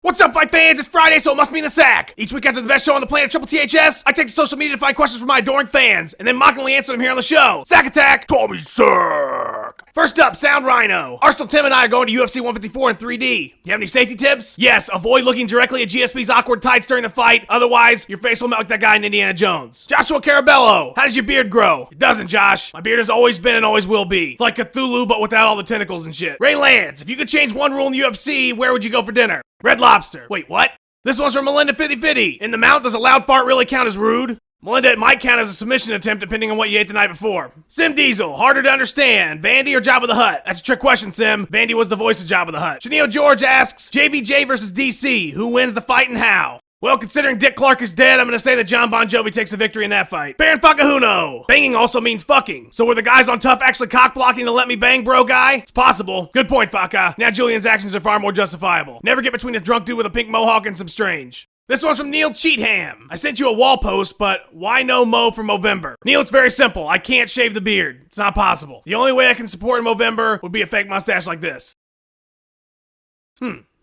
What's up, fight fans? It's Friday, so it must be in the sack. Each week after the best show on the planet, Triple THS, I take to social media to find questions from my adoring fans, and then mockingly answer them here on the show. Sack Attack, Tommy Sack. First up, Sound Rhino. Arsenal Tim and I are going to UFC 154 in 3D. Do you have any safety tips? Yes, avoid looking directly at GSP's awkward tights during the fight, otherwise, your face will melt like that guy in Indiana Jones. Joshua Carabello, how does your beard grow? It doesn't, Josh. My beard has always been and always will be. It's like Cthulhu, but without all the tentacles and shit. Ray Lance, if you could change one rule in the UFC, where would you go for dinner? Red Lobster. Wait, what? This one's from Melinda 5050. In the mount, does a loud fart really count as rude? Melinda, it might count as a submission attempt depending on what you ate the night before. Sim Diesel, harder to understand. Vandy or Jabba the Hutt? That's a trick question, Sim. Vandy was the voice of Jabba the Hutt. Shaneo George asks, JBJ versus DC. Who wins the fight and how? Well, considering Dick Clark is dead, I'm gonna say that John Bon Jovi takes the victory in that fight. Baron Fakahuno. Banging also means fucking. So were the guys on Tough actually cock-blocking the let me bang bro guy? It's possible. Good point, Faka. Now Julian's actions are far more justifiable. Never get between a drunk dude with a pink mohawk and some strange. This one's from Neil Cheatham. I sent you a wall post, but why no Mo for Movember? Neil, it's very simple. I can't shave the beard. It's not possible. The only way I can support Movember would be a fake mustache like this.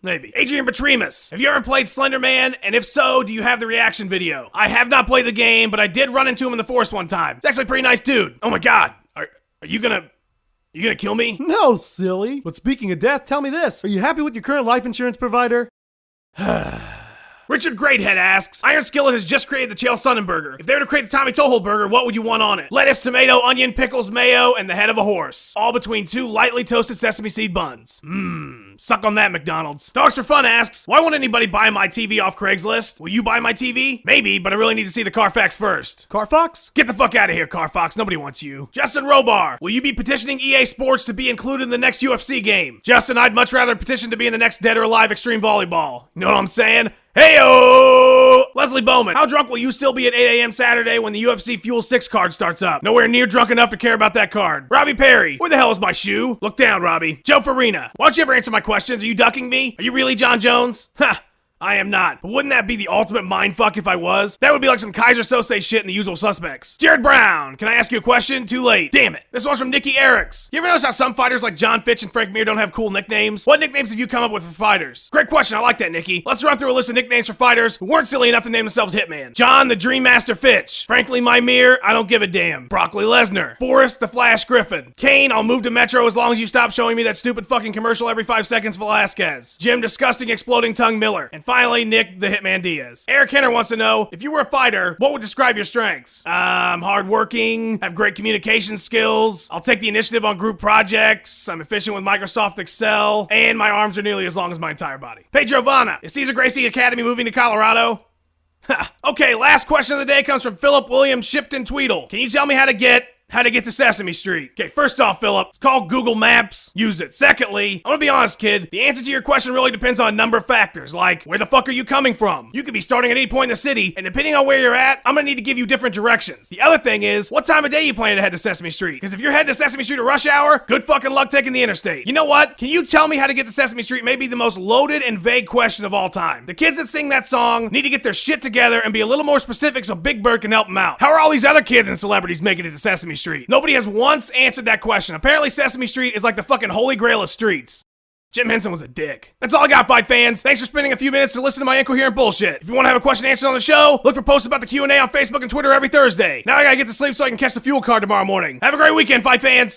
Maybe. Adrian Petrimus, have you ever played Slenderman? And if so, do you have the reaction video? I have not played the game, but I did run into him in the forest one time. It's actually a pretty nice dude. Oh my god. Are you gonna kill me? No, silly. But speaking of death, tell me this. Are you happy with your current life insurance provider? Richard Greathead asks, Iron Skillet has just created the Chael Sonnen burger. If they were to create the Tommy Toehold burger, what would you want on it? Lettuce, tomato, onion, pickles, mayo, and the head of a horse. All between two lightly toasted sesame seed buns. Suck on that, McDonald's. Dogs for Fun asks, why won't anybody buy my TV off Craigslist? Will you buy my TV? Maybe, but I really need to see the Carfax first. Carfax? Get the fuck out of here, Carfax. Nobody wants you. Justin Robar, will you be petitioning EA Sports to be included in the next UFC game? Justin, I'd much rather petition to be in the next Dead or Alive Extreme Volleyball. You know what I'm saying? Heyo! Leslie Bowman, how drunk will you still be at 8 a.m. Saturday when the UFC Fuel 6 card starts up? Nowhere near drunk enough to care about that card. Robbie Perry, where the hell is my shoe? Look down, Robbie. Joe Farina, why don't you ever answer my questions? Are you ducking me? Are you really John Jones? Ha! I am not. But wouldn't that be the ultimate mindfuck if I was? That would be like some Kaiser Sose shit in The Usual Suspects. Jared Brown, can I ask you a question? Too late. Damn it. This one's from Nikki Eriks. You ever notice how some fighters like John Fitch and Frank Mir don't have cool nicknames? What nicknames have you come up with for fighters? Great question. I like that, Nikki. Let's run through a list of nicknames for fighters who weren't silly enough to name themselves Hitman. John the Dream Master Fitch. Frankly, my Mir, I don't give a damn. Broccoli Lesnar. Forrest the Flash Griffin. Kane, I'll move to Metro as long as you stop showing me that stupid fucking commercial every 5 seconds, Velasquez. Jim Disgusting Exploding Tongue Miller. And finally, Nick the Hitman Diaz. Eric Henner wants to know, if you were a fighter, what would describe your strengths? I'm hardworking, have great communication skills, I'll take the initiative on group projects, I'm efficient with Microsoft Excel, and my arms are nearly as long as my entire body. Pedro Vanna, is Caesar Gracie Academy moving to Colorado? Okay, last question of the day comes from Philip William Shipton Tweedle. Can you tell me how to get to Sesame Street? Okay, first off, Philip, it's called Google Maps. Use it. Secondly, I'm gonna be honest, kid. The answer to your question really depends on a number of factors, like, where the fuck are you coming from? You could be starting at any point in the city, and depending on where you're at, I'm gonna need to give you different directions. The other thing is, what time of day you planning to head to Sesame Street? Because if you're heading to Sesame Street at rush hour, good fucking luck taking the interstate. You know what? Can you tell me how to get to Sesame Street may be the most loaded and vague question of all time. The kids that sing that song need to get their shit together and be a little more specific so Big Bird can help them out. How are all these other kids and celebrities making it to Sesame Street? Nobody has once answered that question. Apparently Sesame Street is like the fucking holy grail of streets. Jim Henson was a dick. That's all I got, fight fans. Thanks for spending a few minutes to listen to my incoherent bullshit. If you want to have a question answered on the show, look for posts about the Q&A on Facebook and Twitter every Thursday. Now I gotta get to sleep so I can catch the fuel card tomorrow morning. Have a great weekend, fight fans.